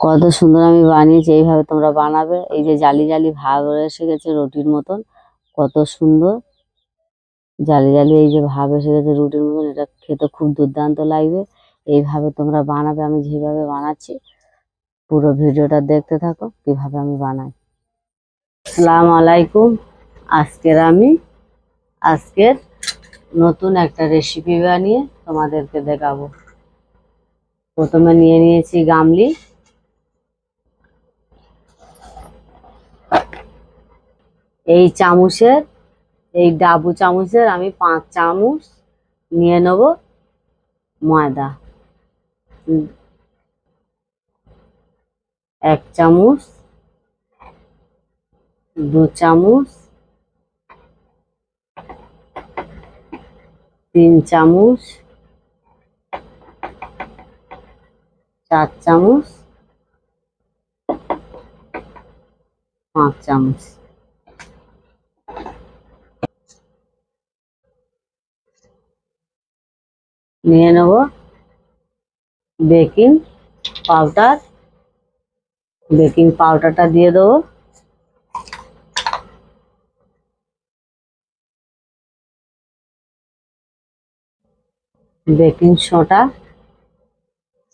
কত সুন্দর আমি বানিয়েছি, এইভাবে তোমরা বানাবে। এই যে জালি জালি ভাব এসে গেছে রুটির মতন, কত সুন্দর জালি জালি এই যে ভাব এসে গেছে রুটির মতন। এটা খেতে খুব দুর্দান্ত লাগবে। এইভাবে তোমরা বানাবে, আমি যেভাবে বানাচ্ছি। পুরো ভিডিওটা দেখতে থাকো কিভাবে আমি বানাই। আসসালামু আলাইকুম। আজকের নতুন একটা রেসিপি বানিয়ে তোমাদেরকে দেখাবো। প্রথমে নিয়ে নিয়েছি গামলি। এই ডাবু চামচের আমি 5 চামচ নিয়ে নেব ময়দা। 1 চামচ, 2 চামচ, 3 চামচ, 4 চামচ, 5 চামচ। নিয়ে নেব বেকিং পাউডার। বেকিং পাউডারটা দিয়ে দেবো। বেকিং সোডা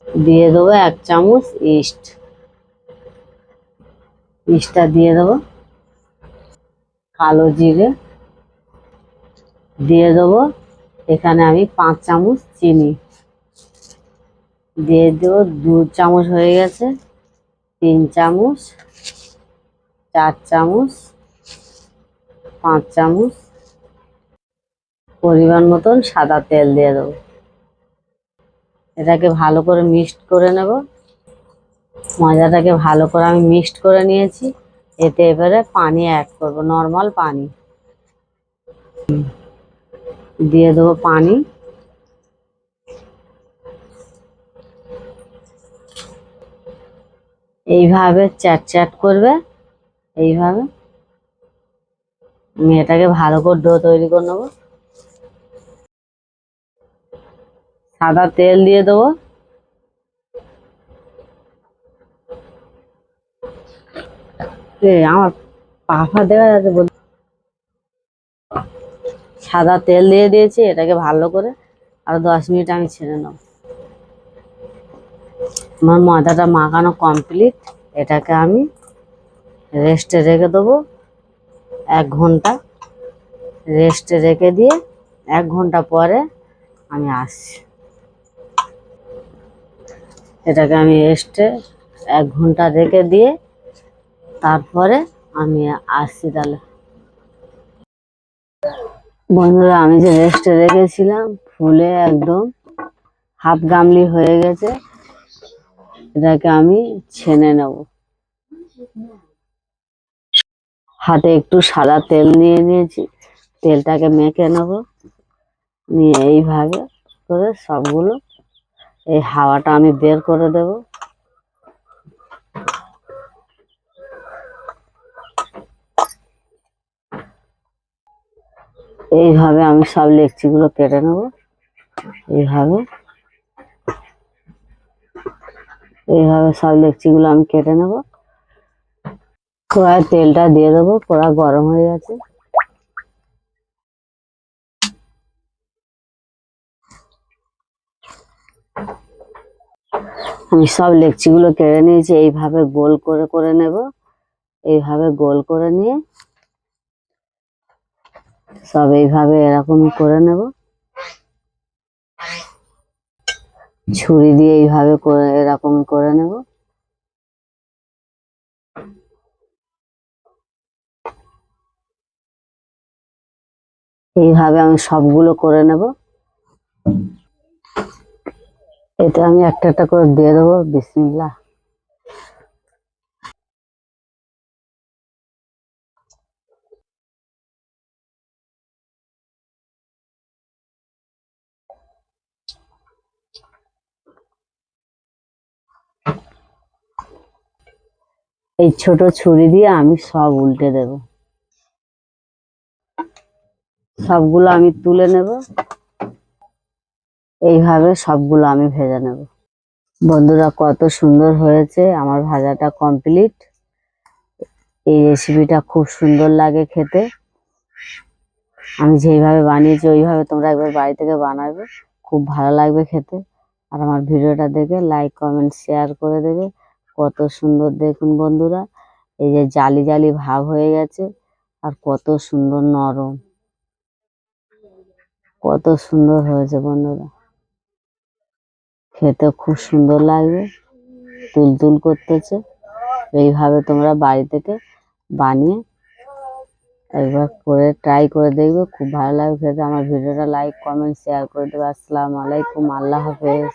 দিয়ে দেবো। 1 চামচ ইস্টটা দিয়ে দেবো। কালো জিরে দিয়ে দেবো। এখানে আমি 5 চামচ চিনি দিয়ে দেবো। 2 চামচ হয়ে গেছে। 3 চামচ, 4 চামচ, 5 চামচ। পরিমাণ মতন সাদা তেল দিয়ে দেবো। এটাকে ভালো করে মিক্সড করে নেব। ময়দাটাকে ভালো করে আমি মিক্সড করে নিয়েছি। এতে এবারে পানি অ্যাড করব, নর্মাল পানি দিয়ে দেবো। পানি এইভাবে চ্যাট চ্যাট করবে। এইভাবে আমি এটাকে ভালো করে ডো তৈরি করে নেবো। সাদা তেল দিয়ে দেবো। আমার পাফা দেখা যাচ্ছে বল। সাদা তেল দিয়ে দিয়েছি। এটাকে ভালো করে আরো 10 মিনিট আমি ছেড়ে নেব। আমার ময়দাটা মাখানো কমপ্লিট। এটাকে আমি রেস্টে রেখে দেবো 1 ঘন্টা। রেস্টে রেখে দিয়ে 1 ঘন্টা পরে আমি আসছি। এটাকে আমি রেস্টে 1 ঘন্টা রেখে দিয়ে তারপরে আমি আসছি। তাহলে বন্ধুরা, আমি যে রেস্টে রেখেছিলাম ফুলে একদম হাফ গামলি হয়ে গেছে। এটাকে আমি ছেনে নেব। হাতে একটু সাদা তেল নিয়ে নিয়েছি। তেলটাকে মেখে নেব। নিয়ে এইভাবে করে সবগুলো এই হাওয়াটা আমি বের করে দেব। এইভাবে আমি সব লেচিগুলো কেটে নেব। এইভাবে এইভাবে সব লেচিগুলো আমি কেটে নেব। কড়াই তেলটা দিয়ে দেবো। কড়া গরম হয়ে গেছে। আমি সব লেচিগুলো কেটে নিয়েছি। এইভাবে গোল করে করে নেব। এইভাবে গোল করে নিয়ে সব এইভাবে এরকমই করে নেব। ছুরি দিয়ে এইভাবে করে এরকম করে নেব। এইভাবে আমি সবগুলো করে নেব। এটা আমি একটা একটা করে দিয়ে দেবো। বিসমিল্লাহ। এই ছোট ছুরি দিয়ে আমি সব উল্টে দেব। সবগুলো আমি তুলে নেব। এইভাবে সবগুলো আমি ভেজে নেব। বন্ধুরা, কত সুন্দর হয়েছে আমার ভাজাটা কমপ্লিট। এই রেসিপিটা খুব সুন্দর লাগে খেতে। আমি যেইভাবে বানিয়েছি ওইভাবে তোমরা একবার বাড়ি থেকে বানাবে, খুব ভালো লাগবে খেতে। আর আমার ভিডিওটা দেখে লাইক কমেন্ট শেয়ার করে দেবে। কত সুন্দর দেখুন বন্ধুরা, এই যে জালি জালি ভাব হয়ে গেছে আর কত সুন্দর নরম, কত সুন্দর হয়েছে বন্ধুরা, খেতে খুব সুন্দর লাগবে, তুলতুল করতেছে। এইভাবে তোমরা বাড়ি থেকে বানিয়ে একবার করে ট্রাই করে দেখবে, খুব ভালো লাগবে খেতে। আমার ভিডিওটা লাইক কমেন্ট শেয়ার করে দেবে। আসসালামু আলাইকুম, আল্লাহ হাফেজ।